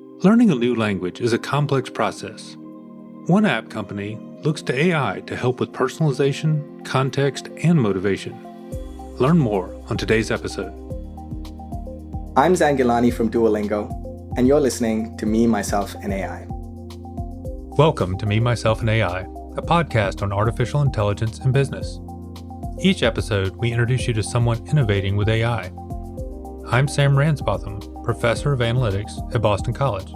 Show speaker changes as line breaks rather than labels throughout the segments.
Learning a new language is a complex process. One app company looks to AI to help with personalization, context, and motivation. Learn more on today's episode.
I'm Zan Gilani from Duolingo, and you're listening to Me, Myself, and AI.
Welcome to Me, Myself, and AI, a podcast on artificial intelligence and business. Each episode, we introduce you to someone innovating with AI. I'm Sam Ransbotham, professor of analytics at Boston College.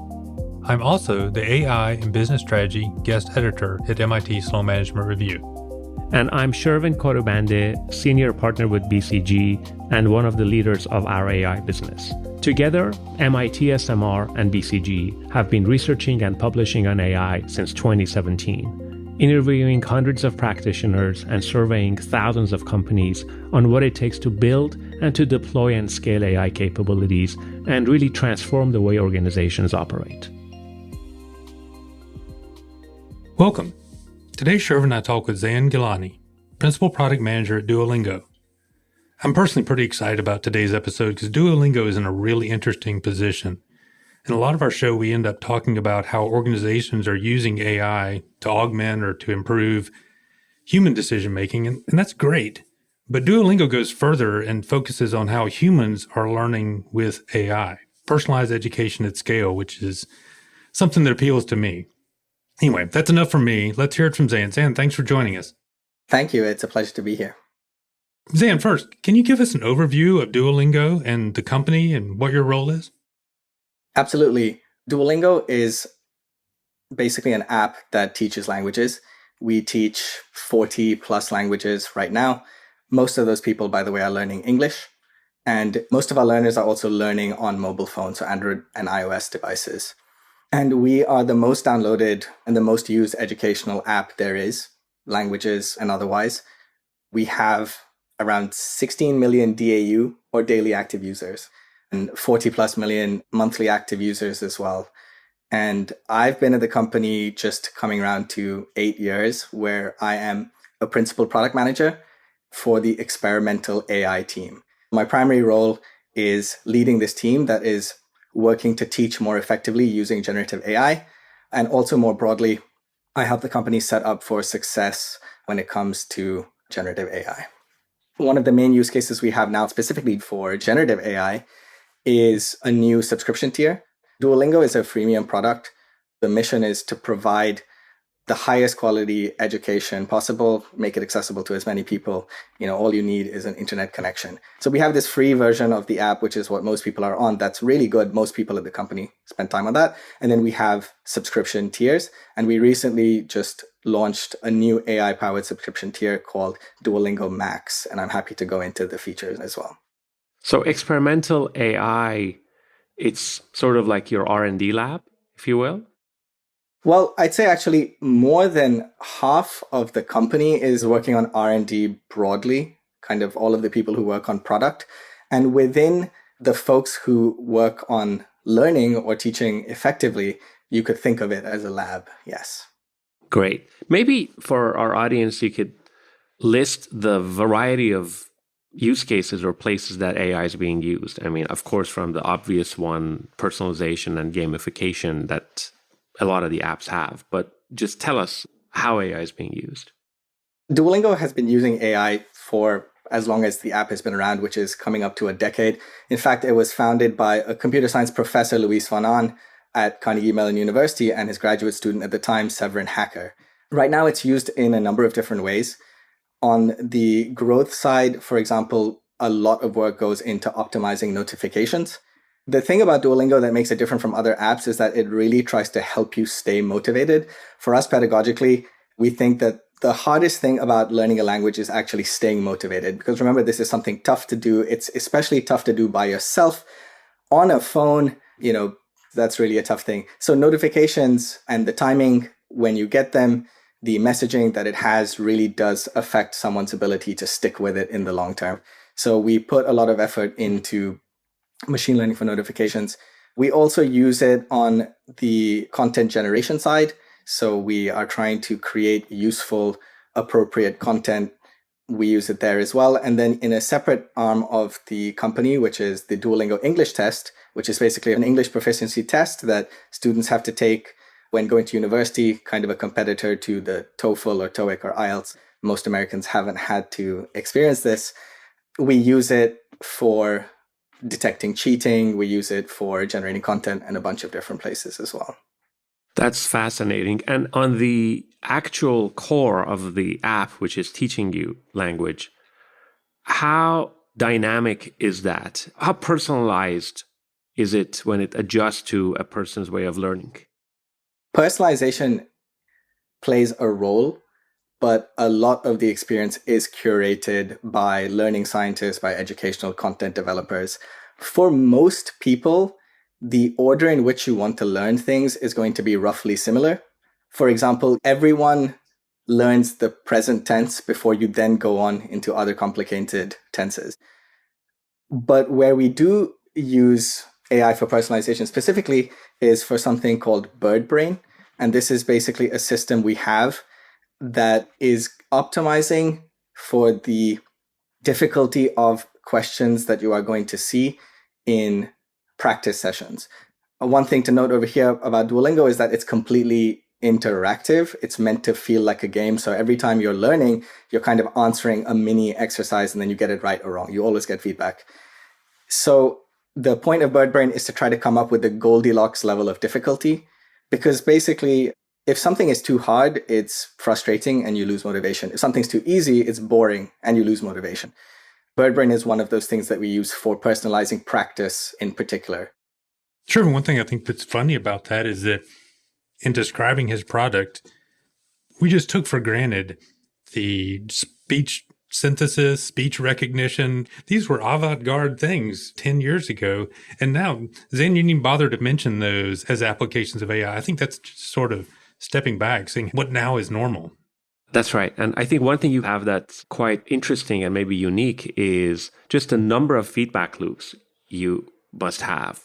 I'm also the AI and business strategy guest editor at MIT Sloan Management Review.
And I'm Shervin, Khodabandeh, senior partner with BCG and one of the leaders of our AI business. Together, MIT SMR and BCG have been researching and publishing on AI since 2017, interviewing hundreds of practitioners and surveying thousands of companies on what it takes to build and to deploy and scale AI capabilities and really transform the way organizations operate.
Welcome. Today, Shervin and I talk with Zan Gilani, Principal Product Manager at Duolingo. I'm personally pretty excited about today's episode because Duolingo is in a really interesting position. In a lot of our show, we end up talking about how organizations are using AI to augment or to improve human decision-making, and that's great. But Duolingo goes further and focuses on how humans are learning with AI, personalized education at scale, which is something that appeals to me. Anyway, that's enough from me. Let's hear it from Zan. Zan, thanks for joining us.
Thank you. It's a pleasure to be here.
Zan, first, can you give us an overview of Duolingo and the company and what your role is?
Absolutely. Duolingo is basically an app that teaches languages. We teach 40 plus languages right now. Most of those people, by the way, are learning English. And most of our learners are also learning on mobile phones, so Android and iOS devices. And we are the most downloaded and the most used educational app there is, languages and otherwise. We have around 16 million DAU or daily active users and 40 plus million monthly active users as well. And I've been at the company just coming around to 8 years, where I am a principal product manager for the experimental AI team. My primary role is leading this team that is working to teach more effectively using generative AI. And also more broadly, I help the company set up for success when it comes to generative AI. One of the main use cases we have now specifically for generative AI is a new subscription tier. Duolingo is a freemium product. The mission is to provide the highest quality education possible, make it accessible to as many people. All you need is an internet connection. So we have this free version of the app, which is what most people are on. That's really good. Most people at the company spend time on that. And then we have subscription tiers. And we recently just launched a new AI-powered subscription tier called Duolingo Max. And I'm happy to go into the features as well.
So experimental AI, it's sort of like your R&D lab, if you will?
Well, I'd say actually more than half of the company is working on R&D broadly, kind of all of the people who work on product. And within the folks who work on learning or teaching effectively, you could think of it as a lab, yes.
Great. Maybe for our audience, you could list the variety of use cases or places that AI is being used. I mean, of course, from the obvious one, personalization and gamification that a lot of the apps have, but just tell us how AI is being used.
Duolingo has been using AI for as long as the app has been around, which is coming up to a decade. In fact, it was founded by a computer science professor, Luis van Aan, at Carnegie Mellon University, and his graduate student at the time, Shervin. Right now, it's used in a number of different ways. On the growth side, for example, a lot of work goes into optimizing notifications. The thing about Duolingo that makes it different from other apps is that it really tries to help you stay motivated. For us, pedagogically, we think that the hardest thing about learning a language is actually staying motivated. Because remember, this is something tough to do. It's especially tough to do by yourself on a phone. That's really a tough thing. So notifications and the timing when you get them, the messaging that it has really does affect someone's ability to stick with it in the long term. So we put a lot of effort into machine learning for notifications. We also use it on the content generation side. So we are trying to create useful, appropriate content we use it there as well. And then in a separate arm of the company, which is the Duolingo English test, which is basically an English proficiency test that students have to take when going to university, kind of a competitor to the TOEFL or TOEIC or IELTS. Most Americans haven't had to experience this. We use it for detecting cheating. We use it for generating content in a bunch of different places as well.
That's fascinating. And on the actual core of the app, which is teaching you language, how dynamic is that? How personalized is it when it adjusts to a person's way of learning?
Personalization plays a role, but a lot of the experience is curated by learning scientists, by educational content developers. For most people, the order in which you want to learn things is going to be roughly similar. For example, everyone learns the present tense before you then go on into other complicated tenses. But where we do use AI for personalization specifically is for something called Bird Brain. And this is basically a system we have that is optimizing for the difficulty of questions that you are going to see in practice sessions. One thing to note over here about Duolingo is that it's completely interactive. It's meant to feel like a game. So every time you're learning, you're kind of answering a mini exercise and then you get it right or wrong. You always get feedback. So the point of Bird Brain is to try to come up with the Goldilocks level of difficulty, because basically if something is too hard, it's frustrating and you lose motivation. If something's too easy, it's boring and you lose motivation. Bird Brain is one of those things that we use for personalizing practice in particular.
Sure. One thing I think that's funny about that is that in describing his product, we just took for granted the speech synthesis, speech recognition. These were avant-garde things 10 years ago. And now, Zan, you didn't bother to mention those as applications of AI. I think that's just sort of stepping back, saying what now is normal.
That's right. And I think one thing you have that's quite interesting and maybe unique is just the number of feedback loops you must have.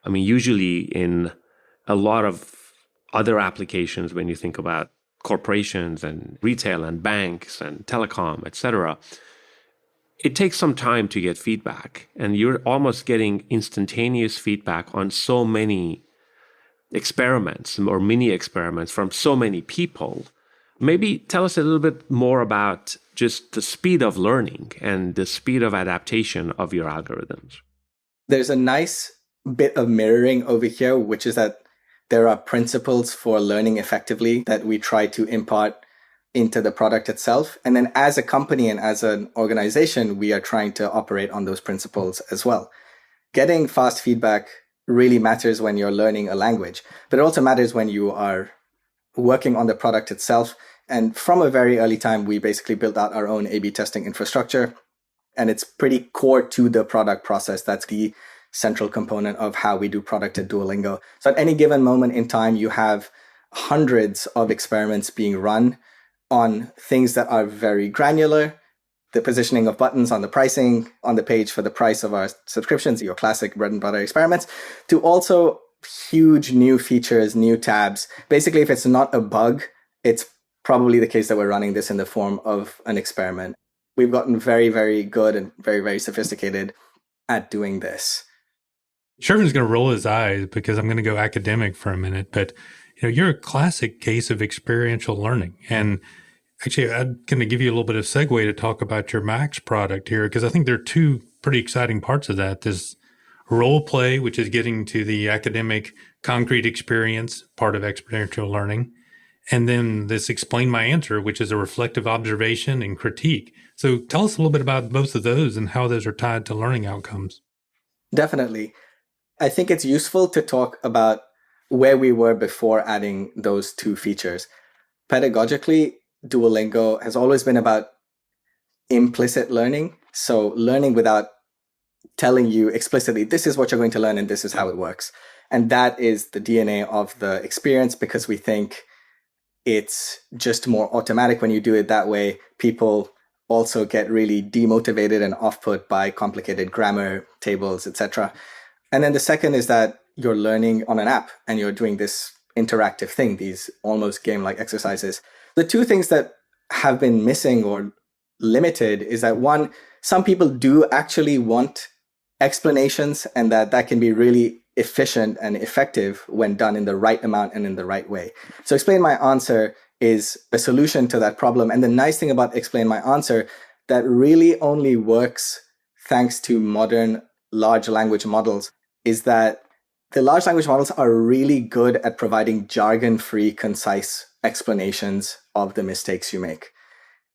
I mean, usually in a lot of other applications, when you think about corporations and retail and banks and telecom, etc., it takes some time to get feedback. And you're almost getting instantaneous feedback on so many experiments or mini experiments from so many people. Maybe tell us a little bit more about just the speed of learning and the speed of adaptation of your algorithms.
There's a nice bit of mirroring over here, which is that there are principles for learning effectively that we try to impart into the product itself. And then as a company and as an organization, we are trying to operate on those principles as well. Getting fast feedback really matters when you're learning a language, but it also matters when you are working on the product itself. And from a very early time, we basically built out our own A/B testing infrastructure. And it's pretty core to the product process. That's the central component of how we do product at Duolingo. So at any given moment in time, you have hundreds of experiments being run on things that are very granular. The positioning of buttons on the pricing, on the page for the price of our subscriptions, your classic bread and butter experiments, to also huge new features, new tabs. Basically, if it's not a bug, it's probably the case that we're running this in the form of an experiment. We've gotten very, very good and very, very sophisticated at doing this.
Shervin's going to roll his eyes because I'm going to go academic for a minute, but you're a classic case of experiential learning. And actually, I'm going to give you a little bit of segue to talk about your Max product here, because I think there are two pretty exciting parts of that. This role play, which is getting to the academic concrete experience, part of experiential learning. And then this explain my answer, which is a reflective observation and critique. So tell us a little bit about both of those and how those are tied to learning outcomes.
Definitely. I think it's useful to talk about where we were before adding those two features. Pedagogically, Duolingo has always been about implicit learning. So learning without telling you explicitly, this is what you're going to learn and this is how it works. And that is the DNA of the experience, because we think it's just more automatic when you do it that way. People also get really demotivated and off-put by complicated grammar, tables, etc. And then the second is that you're learning on an app and you're doing this interactive thing, these almost game-like exercises. The two things that have been missing or limited is that one, some people do actually want explanations, and that can be really efficient and effective when done in the right amount and in the right way. So Explain My Answer is a solution to that problem. And the nice thing about Explain My Answer that really only works thanks to modern large language models is that the large language models are really good at providing jargon-free, concise explanations of the mistakes you make.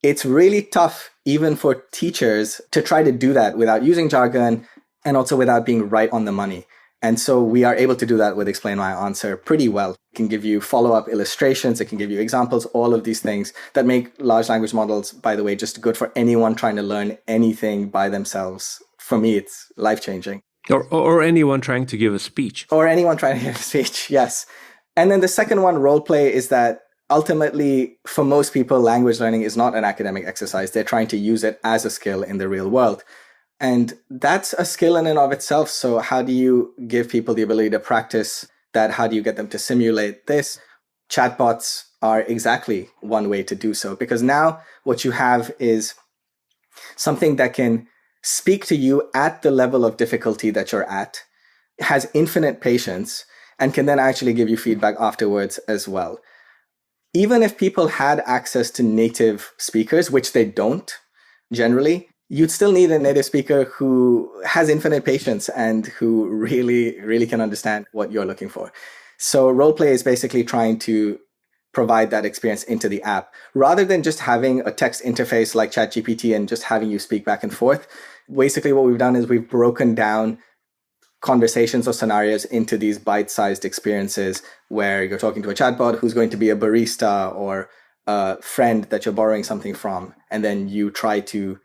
It's really tough, even for teachers, to try to do that without using jargon and also without being right on the money. And so we are able to do that with Explain My Answer pretty well. It can give you follow-up illustrations. It can give you examples, all of these things that make large language models, by the way, just good for anyone trying to learn anything by themselves. For me, it's life-changing.
Or anyone trying to give a speech.
Or anyone trying to give a speech, yes. And then the second one, role play, is that ultimately, for most people, language learning is not an academic exercise. They're trying to use it as a skill in the real world. And that's a skill in and of itself. So how do you give people the ability to practice that? How do you get them to simulate this? Chatbots are exactly one way to do so, because now what you have is something that can speak to you at the level of difficulty that you're at, has infinite patience, and can then actually give you feedback afterwards as well. Even if people had access to native speakers, which they don't generally, you'd still need a native speaker who has infinite patience and who really, really can understand what you're looking for. So roleplay is basically trying to provide that experience into the app. Rather than just having a text interface like ChatGPT and just having you speak back and forth, basically what we've done is we've broken down conversations or scenarios into these bite-sized experiences where you're talking to a chatbot who's going to be a barista or a friend that you're borrowing something from, and then you try to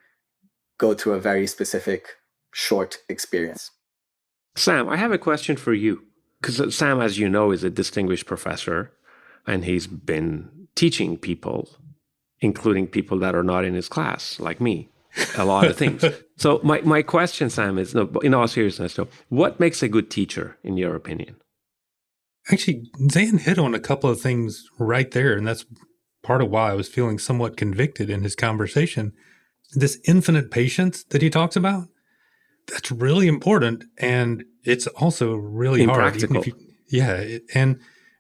go through a very specific short experience.
Sam, I have a question for you. Because Sam, as you know, is a distinguished professor, and he's been teaching people, including people that are not in his class, like me, a lot of things. So my question, Sam, is, no, in all seriousness, though, what makes a good teacher, in your opinion?
Actually, Zan hit on a couple of things right there, and that's part of why I was feeling somewhat convicted in his conversation. This infinite patience that he talks about, that's really important, and it's also really hard.
Impractical.
And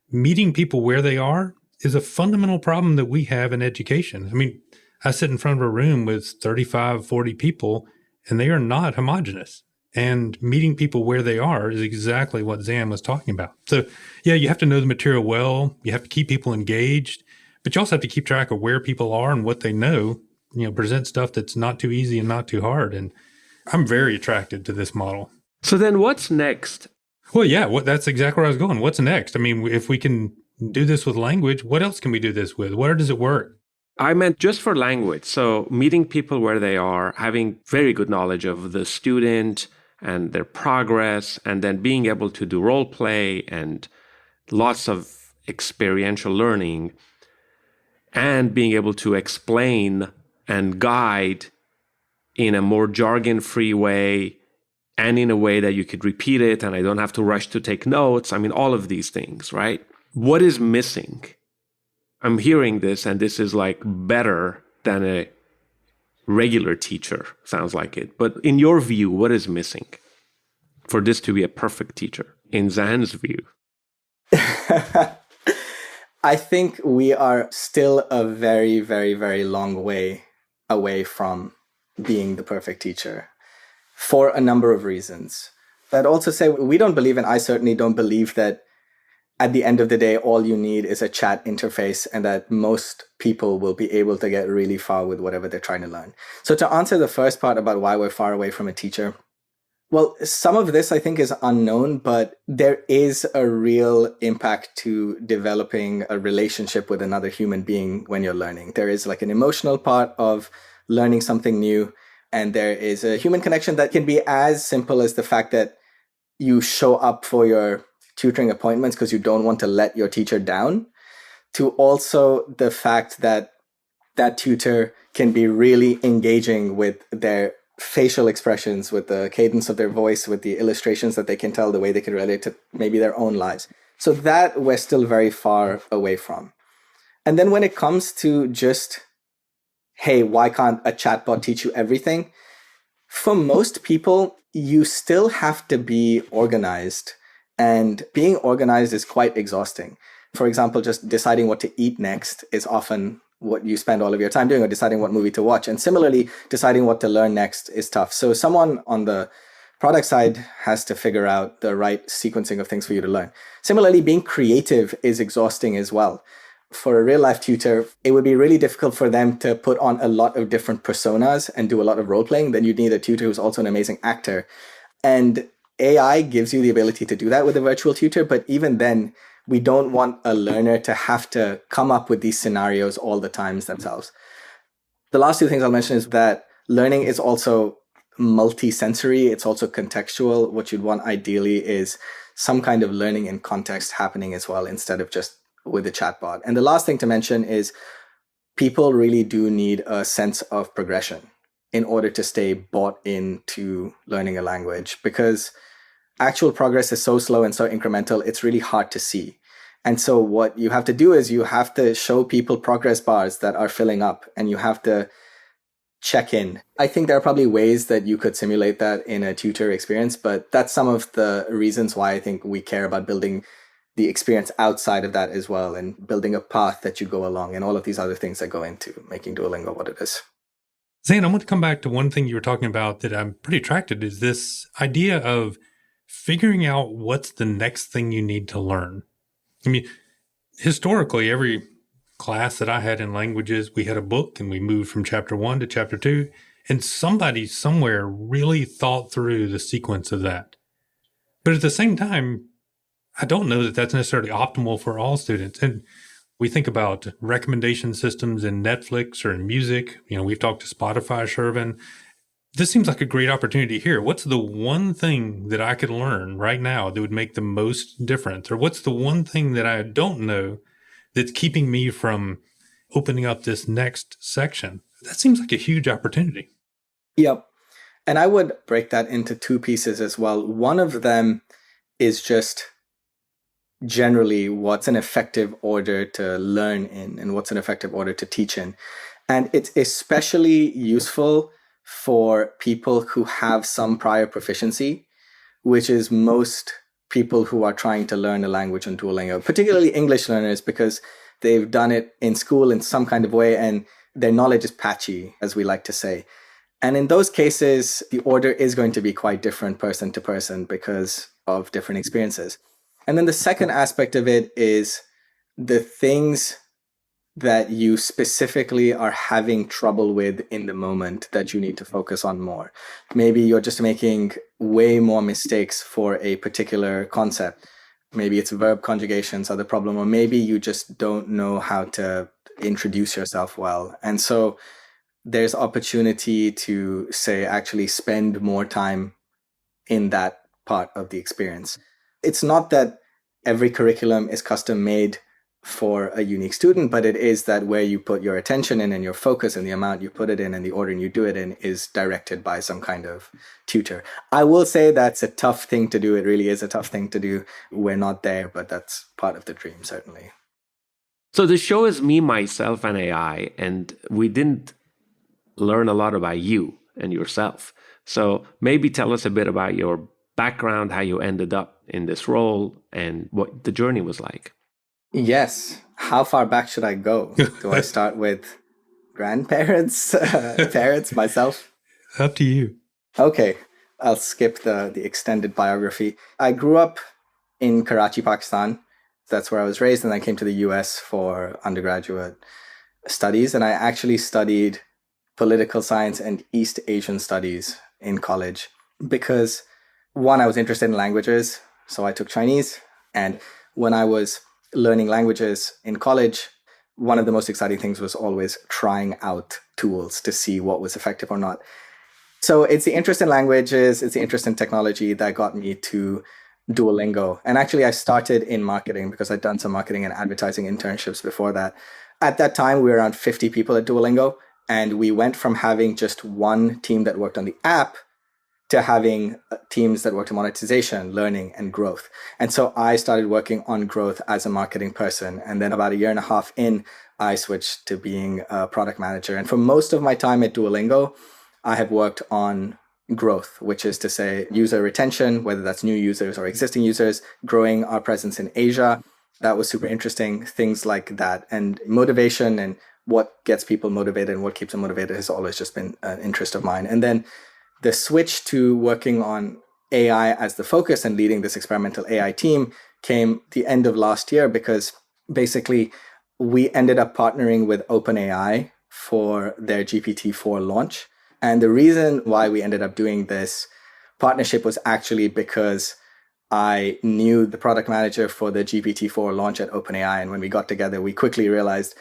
meeting people where they are is a fundamental problem that we have in education. I mean, I sit in front of a room with 35, 40 people, and they are not homogenous. And meeting people where they are is exactly what Zan was talking about. So, yeah, you have to know the material well. You have to keep people engaged, but you also have to keep track of where people are and what they know. Present stuff that's not too easy and not too hard. And I'm very attracted to this model.
So then what's next?
Well, yeah, that's exactly where I was going. What's next? I mean, if we can do this with language, what else can we do this with? Where does it work?
I meant just for language. So meeting people where they are, having very good knowledge of the student and their progress, and then being able to do role play and lots of experiential learning, and being able to explain and guide in a more jargon-free way and in a way that you could repeat it and I don't have to rush to take notes. I mean, all of these things, right? What is missing? I'm hearing this, and this is like better than a regular teacher, sounds like it. But in your view, what is missing for this to be a perfect teacher, in Zan's view?
I think we are still a very, very, very long way away from being the perfect teacher for a number of reasons. But also say we don't believe, and I certainly don't believe, that at the end of the day, all you need is a chat interface and that most people will be able to get really far with whatever they're trying to learn. So to answer the first part about why we're far away from a teacher, well, some of this I think is unknown, but there is a real impact to developing a relationship with another human being when you're learning. There is like an emotional part of learning something new, and there is a human connection that can be as simple as the fact that you show up for your tutoring appointments because you don't want to let your teacher down, to also the fact that that tutor can be really engaging with their facial expressions, with the cadence of their voice, with the illustrations that they can tell, the way they can relate to maybe their own lives. So that we're still very far away from. And then when it comes to just hey, why can't a chatbot teach you everything? For most people, you still have to be organized. And being organized is quite exhausting. For example, just deciding what to eat next is often what you spend all of your time doing, or deciding what movie to watch. And similarly, deciding what to learn next is tough. So someone on the product side has to figure out the right sequencing of things for you to learn. Similarly, being creative is exhausting as well. For a real life tutor, it would be really difficult for them to put on a lot of different personas and do a lot of role playing. Then you'd need a tutor who's also an amazing actor. And AI gives you the ability to do that with a virtual tutor. But even then, we don't want a learner to have to come up with these scenarios all the times themselves. The last two things I'll mention is that learning is also multi-sensory. It's also contextual. What you'd want ideally is some kind of learning in context happening as well, instead of just with a chatbot. And the last thing to mention is people really do need a sense of progression in order to stay bought into learning a language, because actual progress is so slow and so incremental, it's really hard to see. And so what you have to do is you have to show people progress bars that are filling up, and you have to check in. I think there are probably ways that you could simulate that in a tutor experience, but that's some of the reasons why I think we care about building the experience outside of that as well, and building a path that you go along, and all of these other things that go into making Duolingo what it is.
Zan, I want to come back to one thing you were talking about that I'm pretty attracted to, is this idea of figuring out what's the next thing you need to learn. I mean, historically, every class that I had in languages, we had a book and we moved from chapter 1 to chapter 2, and somebody somewhere really thought through the sequence of that. But at the same time, I don't know that that's necessarily optimal for all students. And we think about recommendation systems in Netflix or in music. We've talked to Spotify, Shervin. This seems like a great opportunity here. What's the one thing that I could learn right now that would make the most difference? Or what's the one thing that I don't know that's keeping me from opening up this next section? That seems like a huge opportunity.
Yep. And I would break that into two pieces as well. One of them is just generally what's an effective order to learn in and what's an effective order to teach in. And it's especially useful for people who have some prior proficiency, which is most people who are trying to learn a language on Duolingo, particularly English learners, because they've done it in school in some kind of way and their knowledge is patchy, as we like to say. And in those cases, the order is going to be quite different person to person because of different experiences. And then the second aspect of it is the things that you specifically are having trouble with in the moment that you need to focus on more. Maybe you're just making way more mistakes for a particular concept. Maybe it's verb conjugations are the problem, or maybe you just don't know how to introduce yourself well. And so there's opportunity to, say, actually spend more time in that part of the experience. It's not that every curriculum is custom made for a unique student, but it is that where you put your attention in and your focus and the amount you put it in and the order you do it in is directed by some kind of tutor. I will say that's a tough thing to do. It really is a tough thing to do. We're not there, but that's part of the dream, certainly.
So the show is me, myself, and AI, and we didn't learn a lot about you and yourself. So maybe tell us a bit about your background, how you ended up in this role, and what the journey was like.
Yes. How far back should I go? Do I start with grandparents, parents, myself?
Up to you.
Okay. I'll skip the extended biography. I grew up in Karachi, Pakistan. That's where I was raised. And I came to the US for undergraduate studies. And I actually studied political science and East Asian studies in college because, one, I was interested in languages. So I took Chinese. And when I was learning languages in college, one of the most exciting things was always trying out tools to see what was effective or not. So it's the interest in languages, it's the interest in technology that got me to Duolingo. And actually, I started in marketing because I'd done some marketing and advertising internships before that. At that time, we were around 50 people at Duolingo, and we went from having just one team that worked on the app to having teams that worked on monetization, learning, and growth. And so I started working on growth as a marketing person. And then about a year and a half in, I switched to being a product manager. And for most of my time at Duolingo, I have worked on growth, which is to say user retention, whether that's new users or existing users, growing our presence in Asia. That was super interesting, things like that. And motivation and what gets people motivated and what keeps them motivated has always just been an interest of mine. And then the switch to working on AI as the focus and leading this experimental AI team came the end of last year, because basically we ended up partnering with OpenAI for their GPT-4 launch. And the reason why we ended up doing this partnership was actually because I knew the product manager for the GPT-4 launch at OpenAI. And when we got together, we quickly realized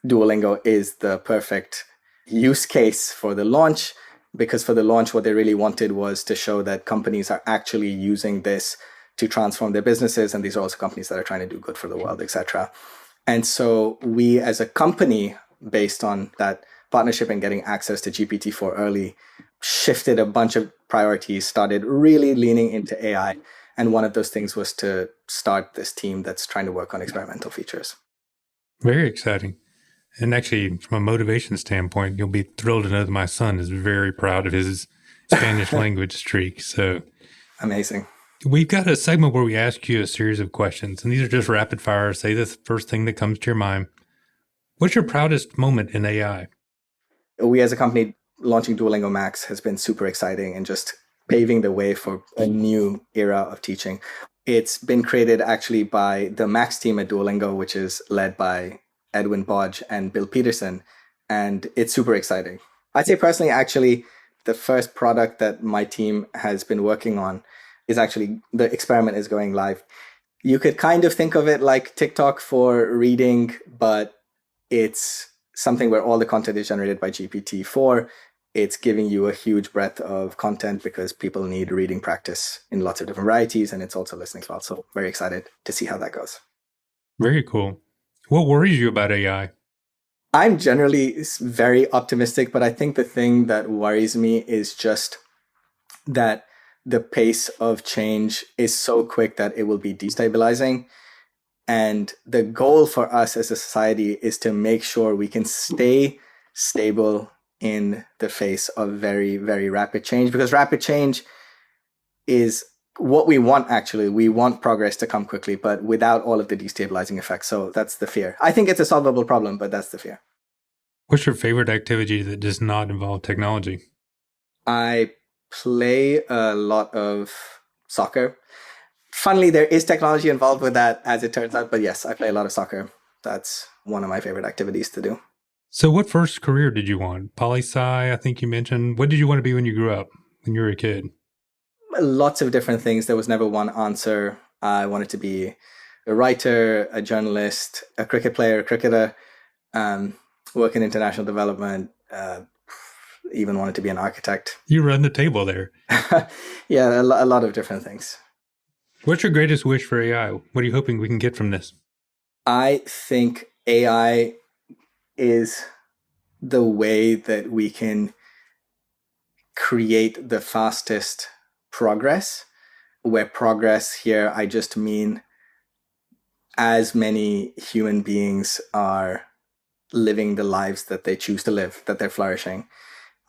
Duolingo is the perfect use case for the launch, because for the launch, what they really wanted was to show that companies are actually using this to transform their businesses. And these are also companies that are trying to do good for the world, etc. And so we as a company, based on that partnership and getting access to GPT-4 early, shifted a bunch of priorities, started really leaning into AI. And one of those things was to start this team that's trying to work on experimental features.
Very exciting. And actually, from a motivation standpoint, you'll be thrilled to know that my son is very proud of his Spanish language streak. So
amazing.
We've got a segment where we ask you a series of questions, and these are just rapid fire. Say the first thing that comes to your mind. What's your proudest moment in AI?
We as a company launching Duolingo Max has been super exciting and just paving the way for a new era of teaching. It's been created actually by the Max team at Duolingo, which is led by Edwin Bodge and Bill Peterson. And it's super exciting. I'd say personally, actually, the first product that my team has been working on is actually, the experiment is going live. You could kind of think of it like TikTok for reading, but it's something where all the content is generated by GPT-4. It's giving you a huge breadth of content because people need reading practice in lots of different varieties, and it's also listening as well. So very excited to see how that goes.
Very cool. What worries you about AI?
I'm generally very optimistic, but I think the thing that worries me is just that the pace of change is so quick that it will be destabilizing. And the goal for us as a society is to make sure we can stay stable in the face of very, very rapid change, because rapid change is what we want, actually. We want progress to come quickly, but without all of the destabilizing effects. So that's the fear. I think it's a solvable problem, but that's the fear.
What's your favorite activity that does not involve technology?
I play a lot of soccer. Funnily, there is technology involved with that, as it turns out. But yes, I play a lot of soccer. That's one of my favorite activities to do.
So what first career did you want? Poli-sci, I think you mentioned. What did you want to be when you grew up, when you were a kid?
Lots of different things. There was never one answer. I wanted to be a writer, a journalist, a cricket player, a cricketer, work in international development, even wanted to be an architect.
You run the table there.
Yeah, a lot of different things.
What's your greatest wish for AI? What are you hoping we can get from this?
I think AI is the way that we can create the fastest progress, where progress here, I just mean as many human beings are living the lives that they choose to live, that they're flourishing.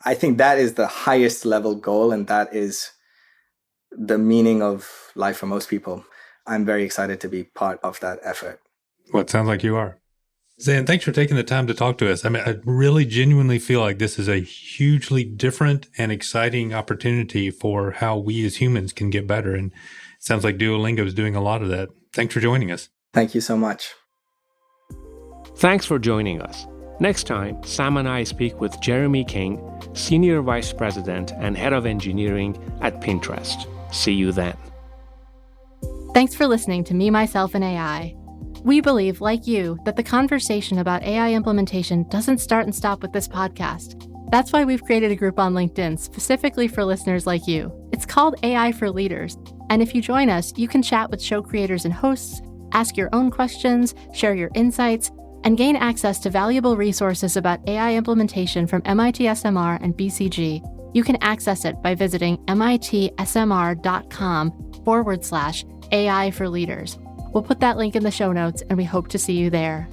I think that is the highest level goal, and that is the meaning of life for most people. I'm very excited to be part of that effort.
Well, it sounds like you are. Zan, thanks for taking the time to talk to us. I mean, I really genuinely feel like this is a hugely different and exciting opportunity for how we as humans can get better. And it sounds like Duolingo is doing a lot of that. Thanks for joining us.
Thank you so much.
Thanks for joining us. Next time, Sam and I speak with Jeremy King, Senior Vice President and Head of Engineering at Pinterest. See you then.
Thanks for listening to Me, Myself, and AI. We believe, like you, that the conversation about AI implementation doesn't start and stop with this podcast. That's why we've created a group on LinkedIn specifically for listeners like you. It's called AI for Leaders. And if you join us, you can chat with show creators and hosts, ask your own questions, share your insights, and gain access to valuable resources about AI implementation from MIT SMR and BCG. You can access it by visiting mitsmr.com/AI for leaders. We'll put that link in the show notes, and we hope to see you there.